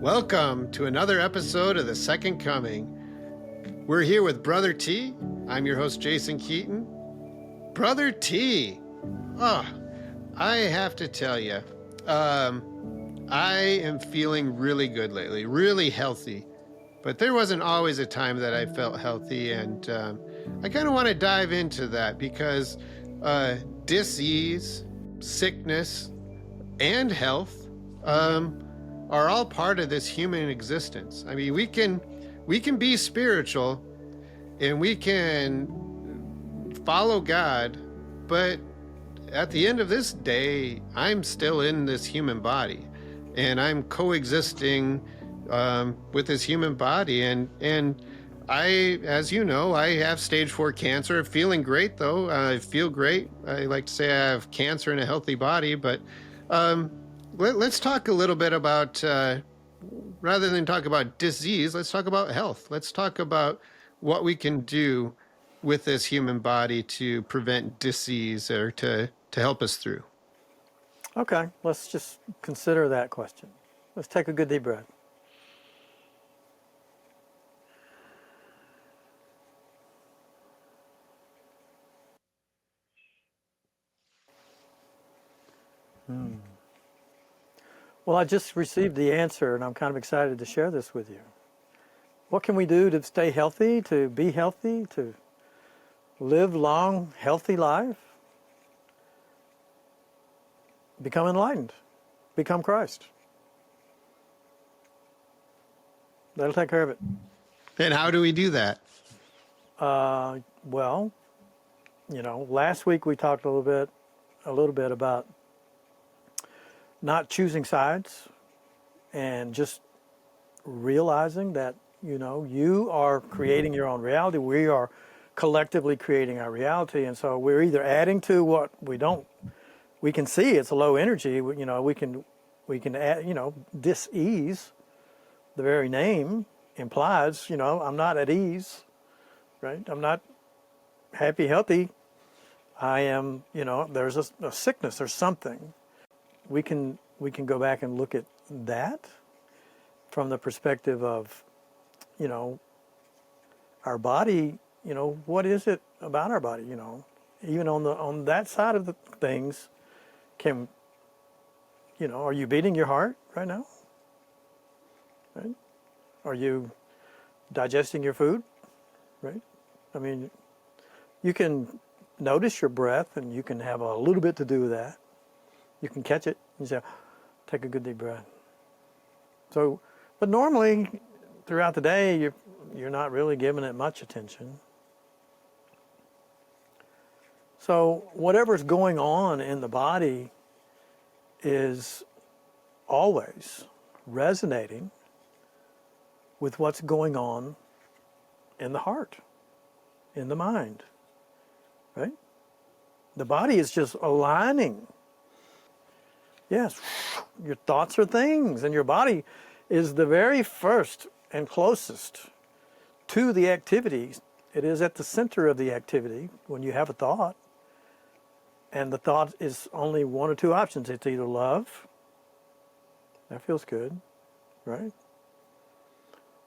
Welcome to another episode of The Second Coming. We're here with Brother T. I'm your host, Jason Keeton. Brother T. I have to tell you, I am feeling really good lately, really healthy. But there wasn't always a time that I felt healthy, and I kind of want to dive into that because disease, sickness, and health are all part of this human existence. I mean, we can be spiritual and we can follow God, but at the end of this day, I'm still in this human body and I'm coexisting with this human body. And I, as you know, I have stage 4 cancer. Feeling great though. I feel great. I like to say I have cancer in a healthy body, but let's talk a little bit about, rather than talk about disease, let's talk about health. Let's talk about what we can do with this human body to prevent disease or to help us through. Okay, let's just consider that question. Let's take a good deep breath. Well, I just received the answer, and I'm kind of excited to share this with you. What can we do to stay healthy, to be healthy, to live long, healthy life? Become enlightened. Become Christ. That'll take care of it. And how do we do that? Well, last week we talked a little bit about not choosing sides and just realizing that, you are creating your own reality. We are collectively creating our reality. And so we're either adding to what we can see it's a low energy, we can add, dis-ease, the very name implies, I'm not at ease, right? I'm not happy, healthy. I am, there's a sickness or something. We can go back and look at that from the perspective of, our body, what is it about our body, even on that side of the things, are you beating your heart right now? Right? Are you digesting your food? Right? I mean, you can notice your breath and you can have a little bit to do with that. You can catch it and say, take a good deep breath. So, but normally throughout the day, you're not really giving it much attention. So whatever's going on in the body is always resonating with what's going on in the heart, in the mind, right? The body is just aligning. Yes, your thoughts are things, and your body is the very first and closest to the activity. It is at the center of the activity when you have a thought. And the thought is only one or two options. It's either love, that feels good, right?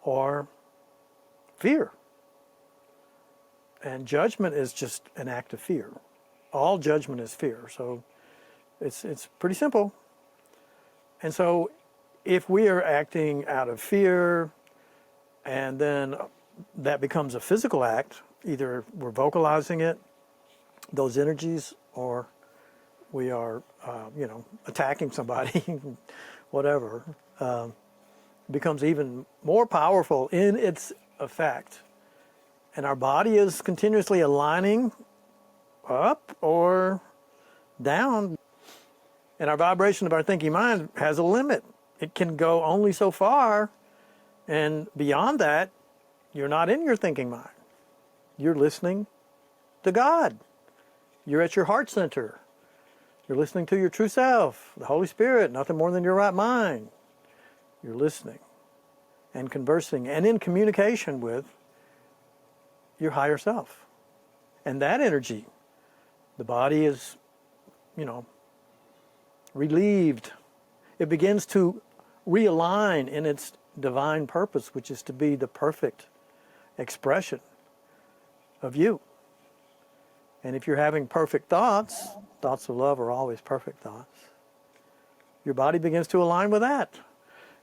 Or fear. And judgment is just an act of fear. All judgment is fear. So it's pretty simple. And so if we are acting out of fear and then that becomes a physical act, either we're vocalizing it, those energies, or we are, attacking somebody, whatever, becomes even more powerful in its effect. And our body is continuously aligning up or down. And our vibration of our thinking mind has a limit. It can go only so far, and beyond that, you're not in your thinking mind. You're listening to God. You're at your heart center. You're listening to your true self, the Holy Spirit, nothing more than your right mind. You're listening and conversing and in communication with your higher self. And that energy, the body is, relieved. It begins to realign in its divine purpose, which is to be the perfect expression of you. And if you're having perfect thoughts, thoughts of love are always perfect thoughts, your body begins to align with that.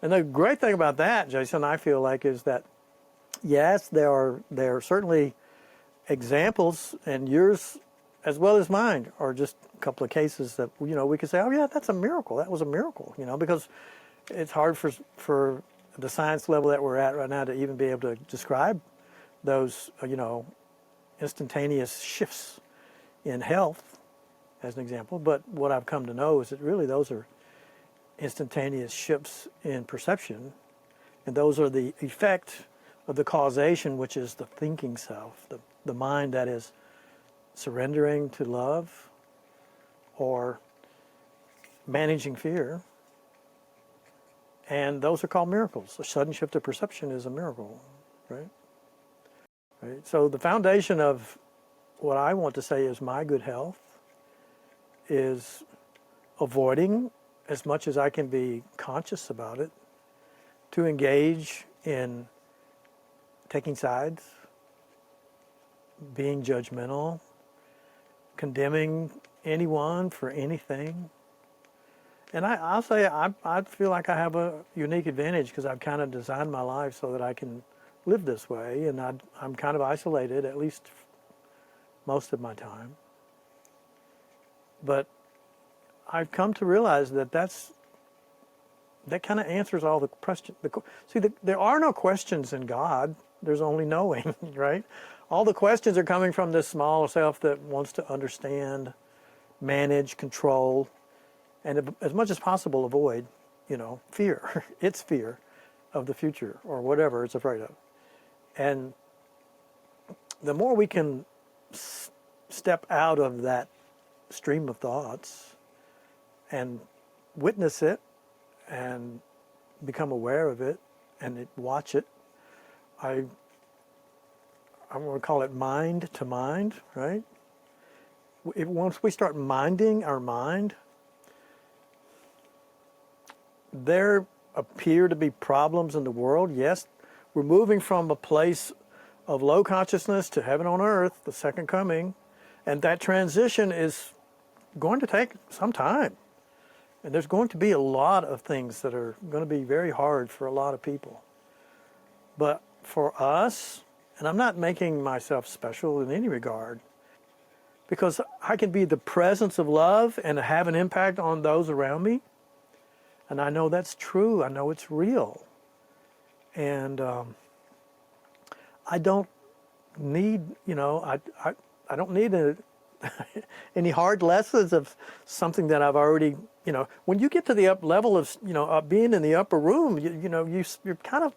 And the great thing about that, Jason, I feel like, is that, yes, there are certainly examples, and yours as well as mine are just a couple of cases that, you know, we could say, oh yeah, that's a miracle. That was a miracle, you know, because it's hard for the science level that we're at right now to even be able to describe those, you know, instantaneous shifts in health, as an example. But what I've come to know is that really those are instantaneous shifts in perception, and those are the effect of the causation, which is the thinking self, the mind that is surrendering to love or managing fear. And those are called miracles. A sudden shift of perception is a miracle, right? Right. So the foundation of what I want to say is my good health is avoiding, as much as I can be conscious about it, to engage in taking sides, being judgmental, condemning anyone for anything. And I'll say I feel like I have a unique advantage because I've kind of designed my life so that I can live this way, and I'm kind of isolated, at least most of my time. But I've come to realize that that kind of answers all the questions. See, there are no questions in God. There's only knowing, right? All the questions are coming from this small self that wants to understand, manage, control, and as much as possible avoid, you know, fear. It's fear of the future or whatever it's afraid of. And the more we can step out of that stream of thoughts and witness it and become aware of it and watch it, I'm going to call it mind to mind, right? Once we start minding our mind, there appear to be problems in the world. Yes, we're moving from a place of low consciousness to heaven on earth, the second coming, and that transition is going to take some time. And there's going to be a lot of things that are going to be very hard for a lot of people. But for us, and I'm not making myself special in any regard, because I can be the presence of love and have an impact on those around me. And I know that's true. I know it's real. And I don't need, you know, I don't need any hard lessons of something that I've already, you know. When you get to the up level of, you know, being in the upper room, you're kind of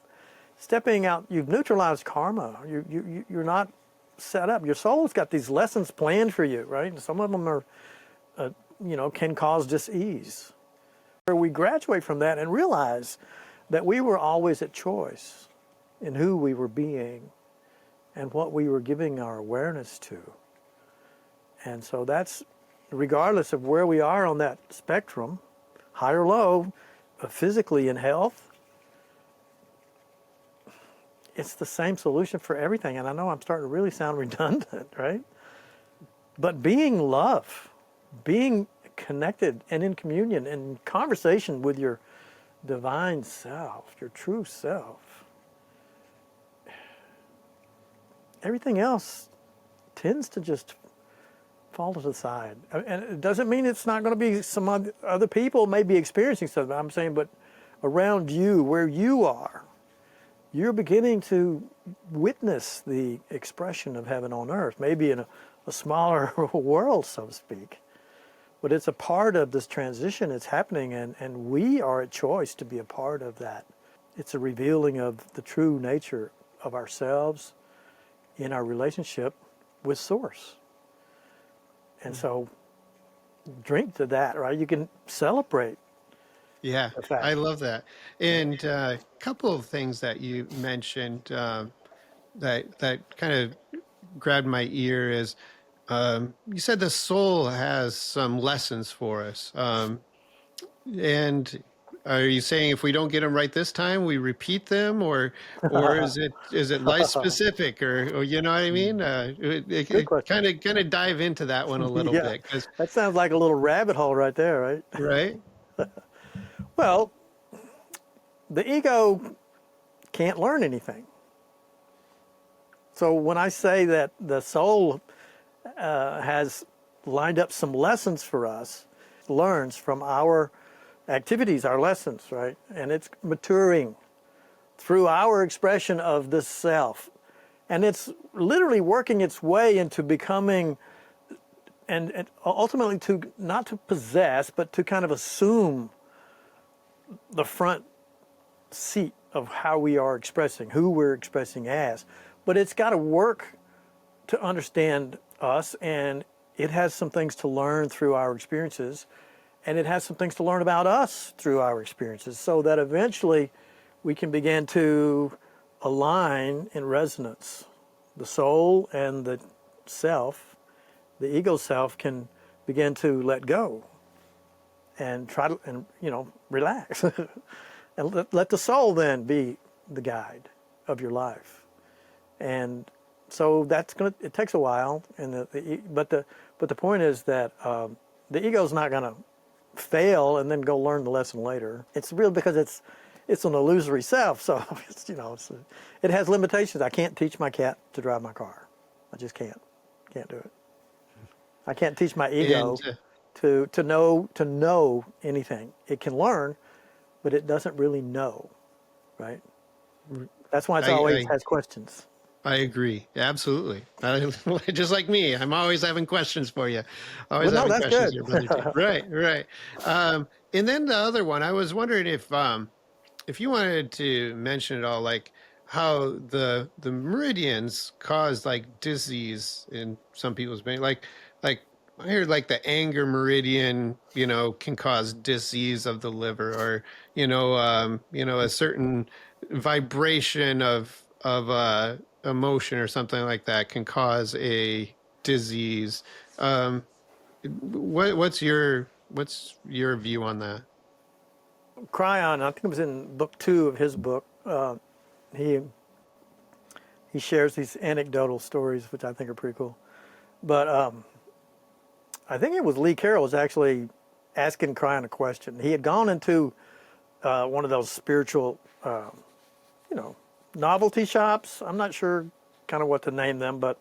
stepping out. You've neutralized karma. You're not set up. Your soul's got these lessons planned for you, right? And some of them are, you know, can cause dis-ease. We graduate from that and realize that we were always at choice in who we were being and what we were giving our awareness to. And so that's, regardless of where we are on that spectrum, high or low, physically in health, it's the same solution for everything. And I know I'm starting to really sound redundant, right? But being love, being connected and in communion and conversation with your divine self, your true self, everything else tends to just fall to the side. And it doesn't mean it's not going to be some other people may be experiencing something. I'm saying, but around you, where you are, you're beginning to witness the expression of heaven on earth, maybe in a smaller world, so to speak. But it's a part of this transition. It's happening, and we are at choice to be a part of that. It's a revealing of the true nature of ourselves in our relationship with Source. And so drink to that, right? You can celebrate. Yeah, I love that. And a couple of things that you mentioned that kind of grabbed my ear is you said the soul has some lessons for us. And Are you saying if we don't get them right this time, we repeat them, or is it life specific, or you know what I mean? Good question. Kind of dive into that one a little Yeah, bit, because that sounds like a little rabbit hole right there, right? right. Well, the ego can't learn anything. So when I say that the soul has lined up some lessons for us, learns from our activities, our lessons, right? And it's maturing through our expression of the self. And it's literally working its way into becoming, and ultimately to not to possess, but to kind of assume the front seat of how we are expressing, who we're expressing as. But it's got to work to understand us, and it has some things to learn through our experiences, and it has some things to learn about us through our experiences, so that eventually we can begin to align in resonance. The soul and the self, the ego self, can begin to let go and try to, and relax. And let the soul then be the guide of your life. And so it takes a while, and but the point is that the ego's not going to fail and then go learn the lesson later. It's real because it's an illusory self, so it has limitations. I can't teach my cat to drive my car. I just can't do it. I can't teach my ego And to know anything. It can learn, but it doesn't really know, right? That's why it always I has questions. I agree. Absolutely. Just like me, I'm always having questions for you. Always Well, no, having that's questions good. here, brother T. Right, right. And then the other one, I was wondering if you wanted to mention at all, like how the meridians cause like disease in some people's brain. Like I heard like the anger meridian, can cause disease of the liver, or a certain vibration of emotion or something like that can cause a disease. Um, what's your view on that? Cryon, I think it was in book 2 of his book. He he shares these anecdotal stories, which I think are pretty cool. But I think it was Lee Carroll was actually asking Cryon a question. He had gone into one of those spiritual, you know, novelty shops. I'm not sure kind of what to name them, but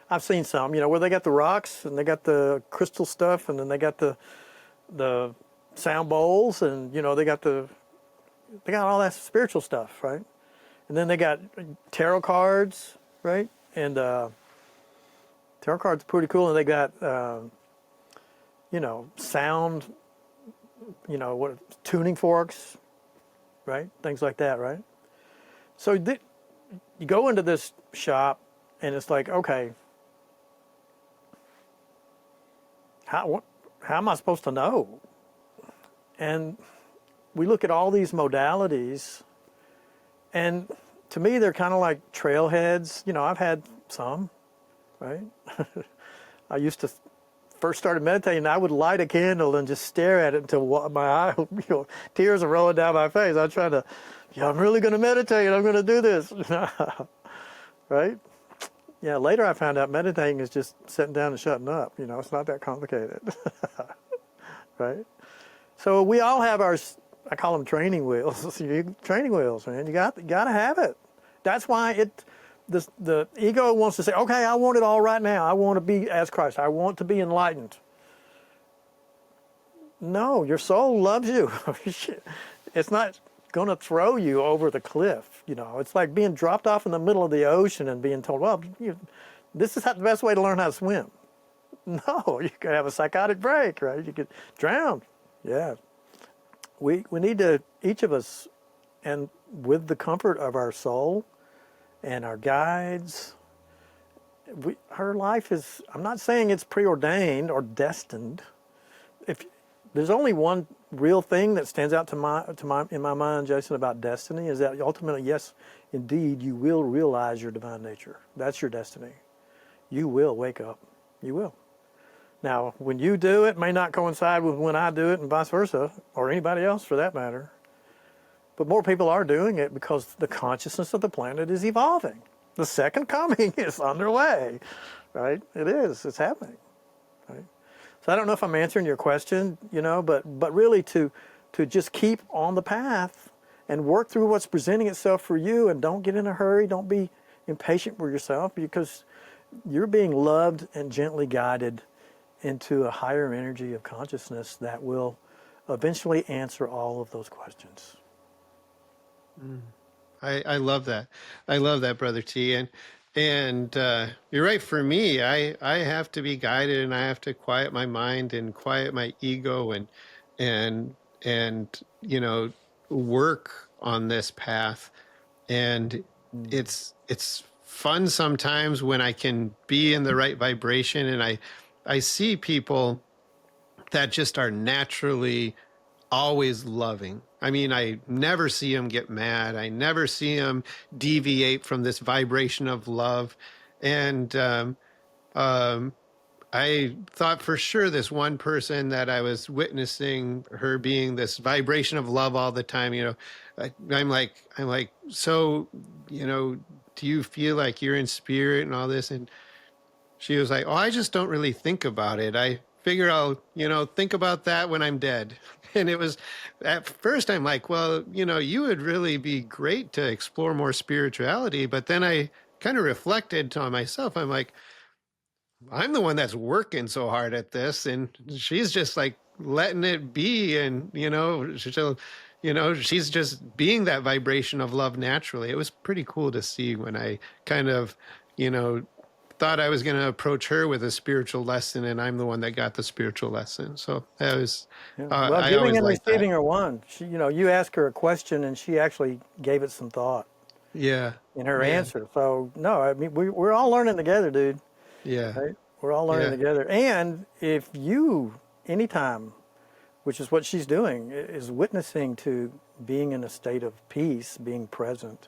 I've seen some, where they got the rocks and they got the crystal stuff, and then they got the sound bowls, and they got all that spiritual stuff, right? And then they got tarot cards, right? And tarot cards are pretty cool, and they got sound, what tuning forks, right? Things like that, right? So you go into this shop, and it's like, okay, how am I supposed to know? And we look at all these modalities, and to me, they're kind of like trailheads. I've had some, right? I used to first started meditating. I would light a candle and just stare at it until my eye, tears are rolling down my face. I'm trying to, I'm really going to meditate. I'm going to do this, right? Yeah. Later, I found out meditating is just sitting down and shutting up. It's not that complicated, right? So we all have I call them training wheels. Training wheels, man. You got to have it. That's why the ego wants to say, okay, I want it all right now. I want to be as Christ. I want to be enlightened. No, your soul loves you. It's not going to throw you over the cliff. It's like being dropped off in the middle of the ocean and being told, well, this is the best way to learn how to swim. No, you could have a psychotic break, right? You could drown. Yeah. We need to, each of us, and with the comfort of our soul and our guides, her life is, I'm not saying it's preordained or destined. If there's only one real thing that stands out in my mind, Jason, about destiny, is that ultimately, yes, indeed, you will realize your divine nature. That's your destiny. You will wake up. You will. Now, when you do it, may not coincide with when I do it, and vice versa, or anybody else for that matter. But more people are doing it because the consciousness of the planet is evolving. The second coming is underway, right? It is. It's happening, right? So I don't know if I'm answering your question, but really to just keep on the path and work through what's presenting itself for you, and don't get in a hurry. Don't be impatient with yourself, because you're being loved and gently guided into a higher energy of consciousness that will eventually answer all of those questions. I love that. I love that, Brother T. And you're right. For me, I have to be guided, and I have to quiet my mind and quiet my ego, and and work on this path. And it's fun sometimes when I can be in the right vibration, and I see people that just are naturally always loving. I mean, I never see him get mad. I never see him deviate from this vibration of love. And um, I thought for sure this one person that I was witnessing her being this vibration of love all the time, I'm like, so, do you feel like you're in spirit and all this? And she was like, "Oh, I just don't really think about it. I figure I'll, think about that when I'm dead." And it was, at first I'm like, well, you would really be great to explore more spirituality. But then I kind of reflected to myself. I'm like, I'm the one that's working so hard at this, and she's just like letting it be. And, she's just being that vibration of love naturally. It was pretty cool to see when I kind of, you know, thought I was going to approach her with a spiritual lesson, and I'm the one that got the spiritual lesson. So that was, Yeah. Well, I giving always and like that. receiving are one. She, you ask her a question and she actually gave it some thought Yeah. in her Yeah. answer. So no, I mean we're all learning together, dude. Yeah. Right? We're all learning Yeah. together. And if you, anytime, which is what she's doing, is witnessing to being in a state of peace, being present,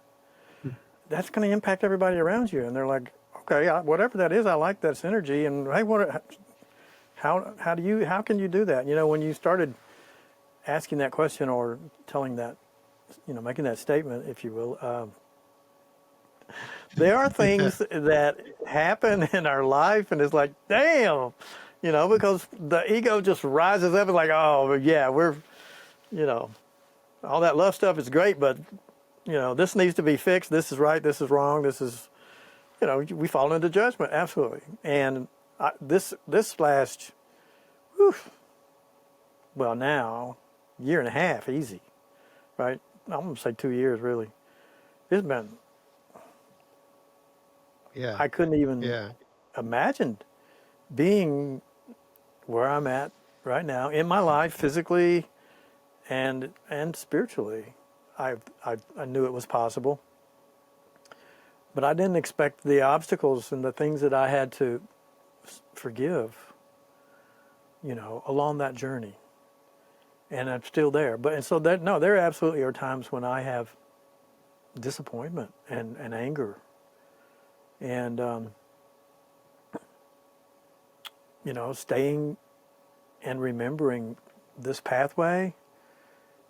that's going to impact everybody around you. And they're like, okay, whatever that is, I like that synergy. And hey, how can you do that? When you started asking that question or telling that, making that statement, if you will, there are Yeah. things that happen in our life, and it's like, damn, because the ego just rises up and like, oh yeah, we're, you know, all that love stuff is great, but this needs to be fixed. This is right. This is wrong. This is, we fall into judgment, absolutely. And this last, whew, well, now, year and a half, easy, right? I'm gonna say 2 years, really. It's been, Yeah. I couldn't even Yeah. imagine being where I'm at right now in my life, physically and spiritually. I knew it was possible, but I didn't expect the obstacles and the things that I had to forgive, along that journey. And I'm still there. But and so that no, there absolutely are times when I have disappointment and anger, and staying and remembering this pathway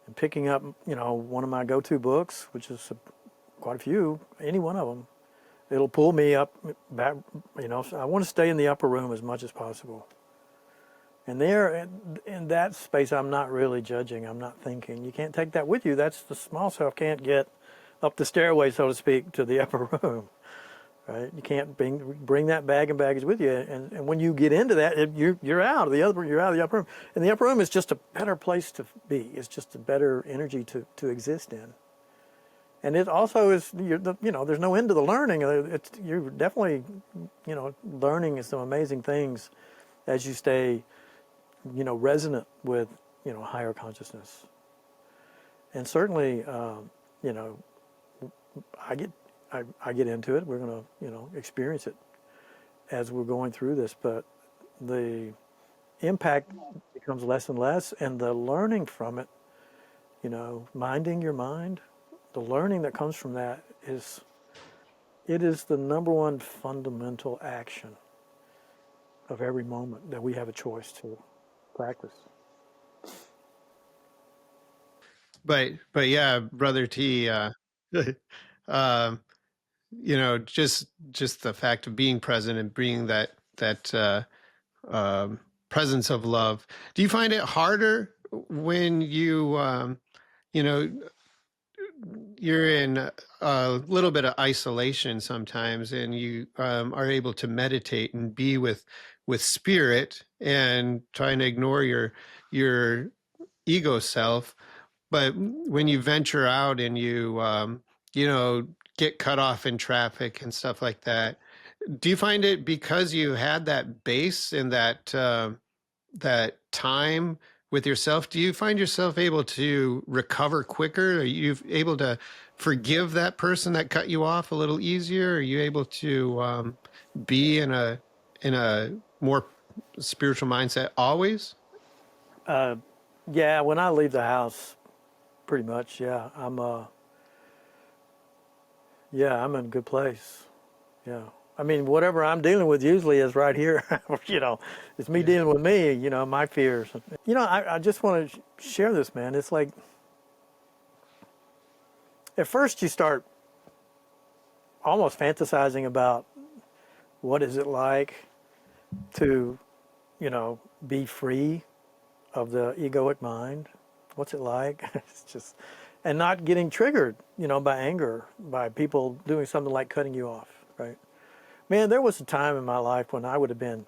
and picking up, one of my go-to books, which is quite a few, any one of them, it'll pull me up back. So I want to stay in the upper room as much as possible. And there, in that space, I'm not really judging. I'm not thinking. You can't take that with you. That's the small self can't get up the stairway, so to speak, to the upper room, right? You can't bring that bag and baggage with you. And when you get into that, you're out of the upper. You're out of the upper room. And the upper room is just a better place to be. It's just a better energy to exist in. And it also is, there's no end to the learning. You're definitely, learning some amazing things as you stay, resonant with, higher consciousness. And certainly, I get into it. We're going to, experience it as we're going through this. But the impact becomes less and less, and the learning from it, minding your mind, the learning that comes from that is the number one fundamental action of every moment that we have a choice to practice. but yeah, brother T, um, just the fact of being present and being that presence of love. Do you find it harder when you know, you're in a little bit of isolation sometimes, and you are able to meditate and be with spirit and trying to ignore your ego self? But when you venture out and you know, get cut off in traffic and stuff like that, do you find it because you had that base and that time with yourself? Do you find yourself able to recover quicker? Are you able to forgive that person that cut you off a little easier? Are you able to be in a more spiritual mindset always? Yeah, when I leave the house, pretty much, yeah, I'm in a good place. Yeah. I mean, whatever I'm dealing with usually is right here. It's me Yeah. dealing with me, my fears. I just want to share this, man. It's like, at first you start almost fantasizing about what is it like to, be free of the egoic mind. What's it like? It's just, and not getting triggered, by anger, by people doing something like cutting you off, right? Man, there was a time in my life when I would have been,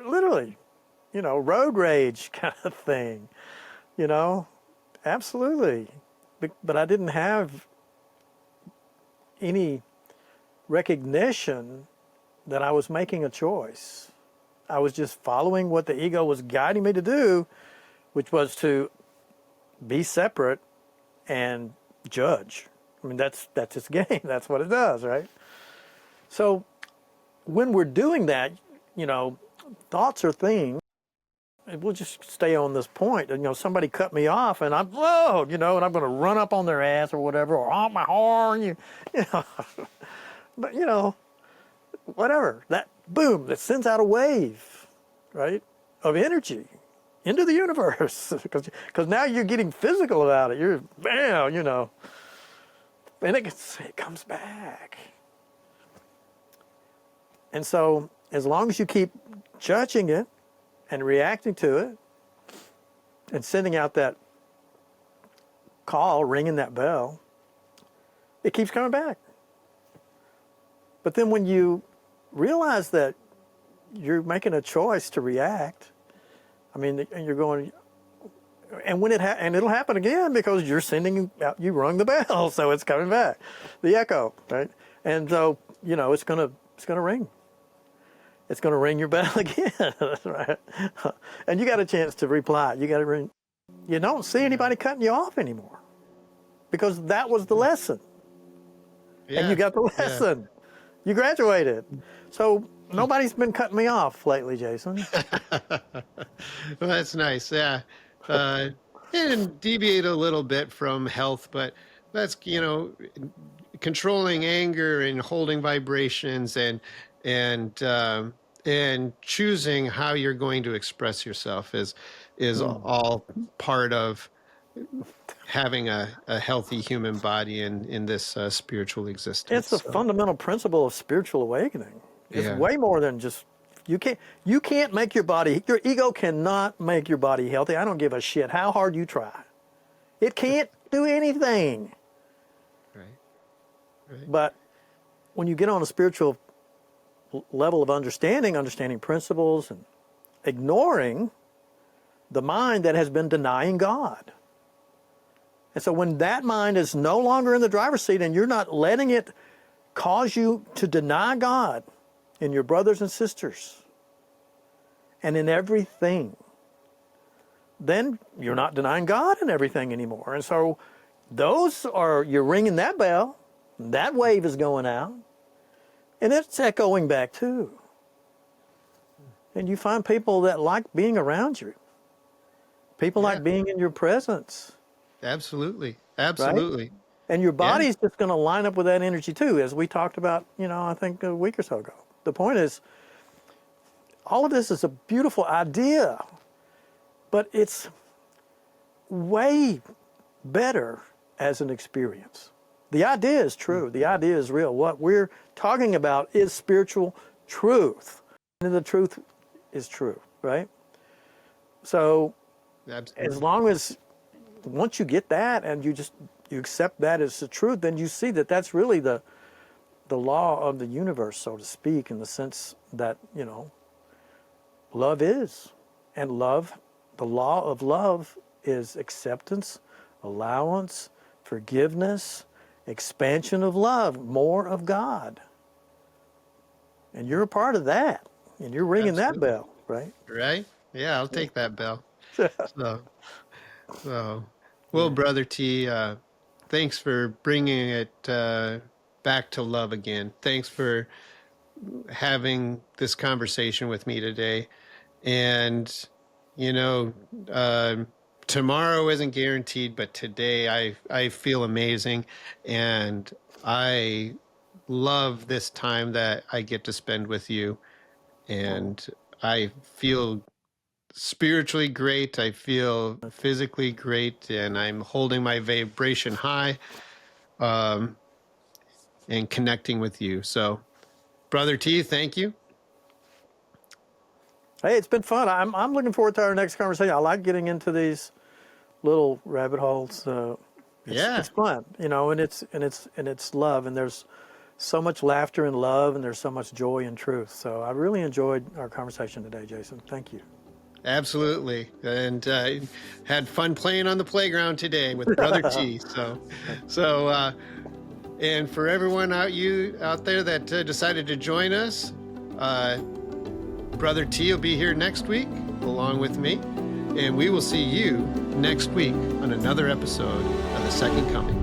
literally, road rage kind of thing, absolutely. But I didn't have any recognition that I was making a choice. I was just following what the ego was guiding me to do, which was to be separate and judge. I mean, that's its game. That's what it does, right? So when we're doing that, thoughts are things. We'll just stay on this point. Somebody cut me off, and I'm whoa, and I'm going to run up on their ass or whatever, or honk my horn, you know. But whatever. That boom, that sends out a wave, right, of energy into the universe, because now you're getting physical about it. You're bam, and it comes back. And so, as long as you keep judging it and reacting to it and sending out that call, ringing that bell, it keeps coming back. But then when you realize that you're making a choice to react, I mean, and you're going, and when and it'll happen again because you're sending out, you rung the bell, so it's coming back, the echo, right? And so, it's gonna ring. It's going to ring your bell again, right? And you got a chance to reply. You got to ring. You don't see anybody cutting you off anymore because that was the lesson. Yeah. And you got the lesson. Yeah. You graduated. So nobody's been cutting me off lately, Jason. Well, that's nice. Yeah. And deviate a little bit from health, but that's, controlling anger and holding vibrations and choosing how you're going to express yourself is all part of having a healthy human body in this spiritual existence. It's the fundamental principle of spiritual awakening. It's way more than just, you can't make your ego cannot make your body healthy. I don't give a shit how hard you try. It can't do anything. Right. But when you get on a spiritual level of understanding principles and ignoring the mind that has been denying God. And so when that mind is no longer in the driver's seat and you're not letting it cause you to deny God in your brothers and sisters and in everything, then you're not denying God in everything anymore. And so you're ringing that bell, that wave is going out, and it's echoing back too. And you find people that like being around you. People like being in your presence. Absolutely. Right? And your body's just going to line up with that energy too, as we talked about, I think a week or so ago. The point is, all of this is a beautiful idea, but way better as an experience. The idea is true. The idea is real. What we're talking about is spiritual truth. And the truth is true, right? So Absolutely. as long as once you get that and you accept that as the truth, then you see that that's really the law of the universe, so to speak, in the sense that, love is. And love, the law of love is acceptance, allowance, forgiveness, expansion of love, more of God. And you're a part of that. And you're ringing that Absolutely. bell, right? Right? Yeah, I'll take that bell. Yeah. So, well, Brother T, thanks for bringing it back to love again. Thanks for having this conversation with me today. And, you know, tomorrow isn't guaranteed, but today I feel amazing. And I love this time that I get to spend with you. And I feel spiritually great. I feel physically great, and I'm holding my vibration high, um, and connecting with you. So, Brother T, thank you. Hey, it's been fun. I'm looking forward to our next conversation. I like getting into these little rabbit holes. It's fun, and it's love, and there's so much laughter and love, and there's so much joy and truth. So I really enjoyed our conversation today, Jason. Thank you. Absolutely, and had fun playing on the playground today with Brother T. So, and for everyone out there that decided to join us, Brother T will be here next week along with me, and we will see you next week on another episode of The Second Coming.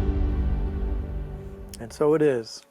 And so it is.